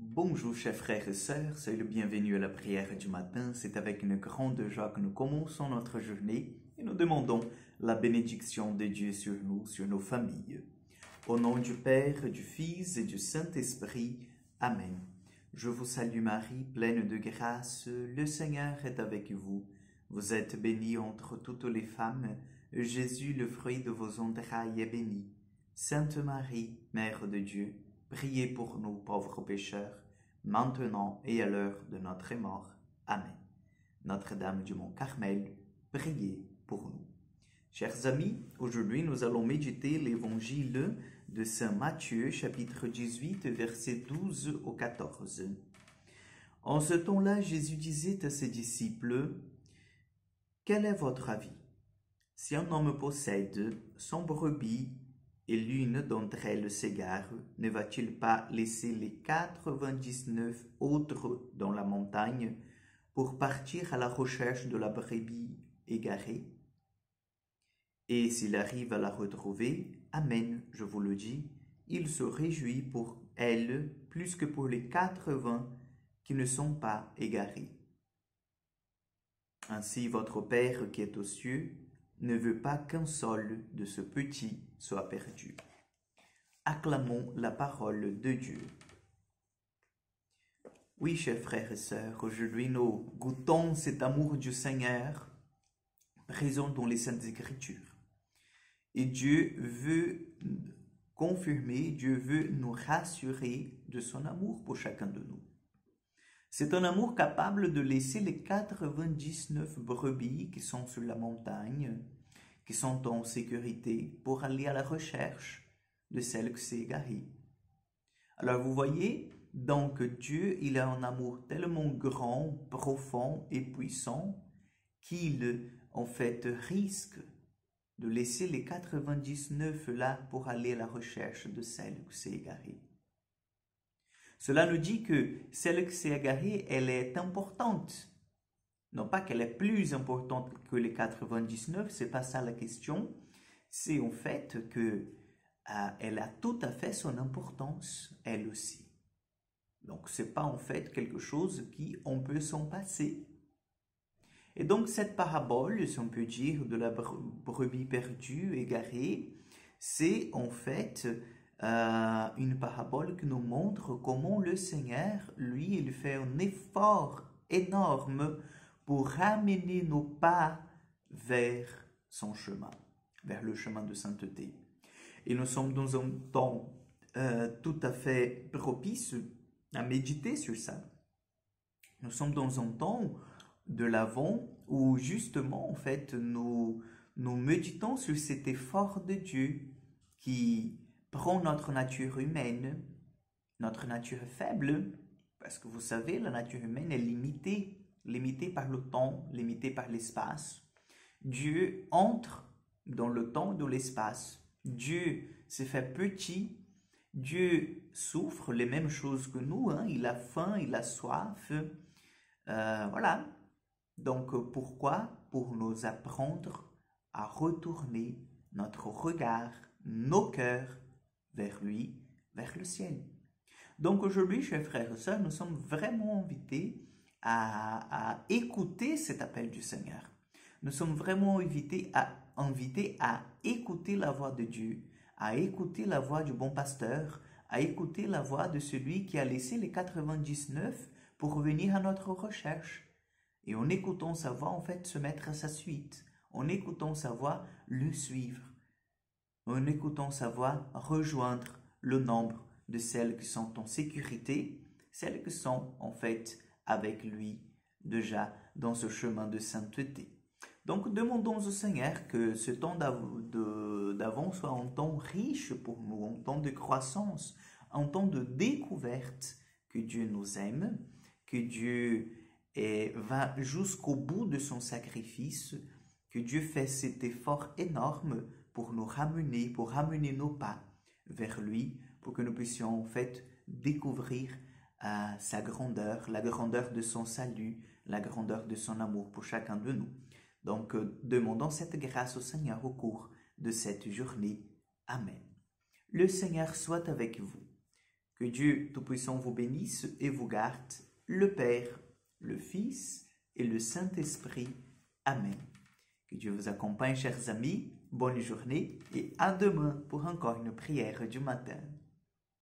Bonjour chers frères et sœurs, soyez le bienvenu à la prière du matin. C'est avec une grande joie que nous commençons notre journée et nous demandons la bénédiction de Dieu sur nous, sur nos familles. Au nom du Père, du Fils et du Saint-Esprit. Amen. Je vous salue Marie, pleine de grâce, le Seigneur est avec vous. Vous êtes bénie entre toutes les femmes, Jésus, le fruit de vos entrailles, est béni. Sainte Marie, Mère de Dieu, priez pour nous pauvres pécheurs, maintenant et à l'heure de notre mort. Amen. Notre-Dame du Mont Carmel, priez pour nous. Chers amis, aujourd'hui nous allons méditer l'évangile de Saint Matthieu, chapitre 18, versets 12 au 14. En ce temps-là, Jésus disait à ses disciples, « Quel est votre avis? Si un homme possède 100 brebis et l'une d'entre elles s'égare, ne va-t-il pas laisser les 99 autres dans la montagne pour partir à la recherche de la brebis égarée? Et s'il arrive à la retrouver, amen, je vous le dis, il se réjouit pour elle plus que pour les 80 qui ne sont pas égarés. Ainsi votre Père qui est aux cieux ne veut pas qu'un seul de ce petit soit perdu. » Acclamons la parole de Dieu. Oui, chers frères et sœurs, aujourd'hui nous goûtons cet amour du Seigneur présent dans les Saintes Écritures. Et Dieu veut confirmer, Dieu veut nous rassurer de son amour pour chacun de nous. C'est un amour capable de laisser les 99 brebis qui sont sur la montagne, qui sont en sécurité, pour aller à la recherche de celle qui s'est égarée. Alors vous voyez, donc Dieu, il a un amour tellement grand, profond et puissant qu'il, en fait, risque de laisser les 99 là pour aller à la recherche de celle qui s'est égarée. Cela nous dit que celle qui s'est égarée, elle est importante. Non pas qu'elle est plus importante que les 99, c'est pas ça la question. C'est en fait que elle a tout à fait son importance, elle aussi. Donc c'est pas en fait quelque chose qui on peut s'en passer. Et donc cette parabole, si on peut dire, de la brebis perdue, égarée, c'est en fait une parabole qui nous montre comment le Seigneur, lui, il fait un effort énorme pour ramener nos pas vers son chemin, vers le chemin de sainteté. Et nous sommes dans un temps tout à fait propice à méditer sur ça. Nous sommes dans un temps de l'Avent où justement, en fait, nous méditons sur cet effort de Dieu qui prend notre nature humaine, notre nature faible, parce que vous savez, la nature humaine est limitée par le temps, limitée par l'espace. Dieu entre dans le temps et dans l'espace. Dieu s'est fait petit. Dieu souffre les mêmes choses que nous. Il a faim, il a soif. Voilà. Donc pourquoi? Pour nous apprendre à retourner notre regard, nos cœurs vers lui, vers le ciel. Donc aujourd'hui, chers frères et sœurs, nous sommes vraiment invités à écouter cet appel du Seigneur. Nous sommes vraiment invités à écouter la voix de Dieu, à écouter la voix du bon pasteur, à écouter la voix de celui qui a laissé les 99 pour venir à notre recherche. Et en écoutant sa voix, en fait, se mettre à sa suite. En écoutant sa voix, le suivre. En écoutant sa voix, rejoindre le nombre de celles qui sont en sécurité, celles qui sont en fait avec lui déjà dans ce chemin de sainteté. Donc demandons au Seigneur que ce temps d'avant soit un temps riche pour nous, un temps de croissance, un temps de découverte, que Dieu nous aime, que Dieu va jusqu'au bout de son sacrifice, que Dieu fait cet effort énorme pour nous ramener, pour ramener nos pas vers lui, pour que nous puissions en fait découvrir sa grandeur, la grandeur de son salut, la grandeur de son amour pour chacun de nous. Donc, demandons cette grâce au Seigneur au cours de cette journée. Amen. Le Seigneur soit avec vous. Que Dieu Tout-Puissant vous bénisse et vous garde, le Père, le Fils et le Saint-Esprit. Amen. Que Dieu vous accompagne, chers amis. Bonne journée et à demain pour encore une prière du matin.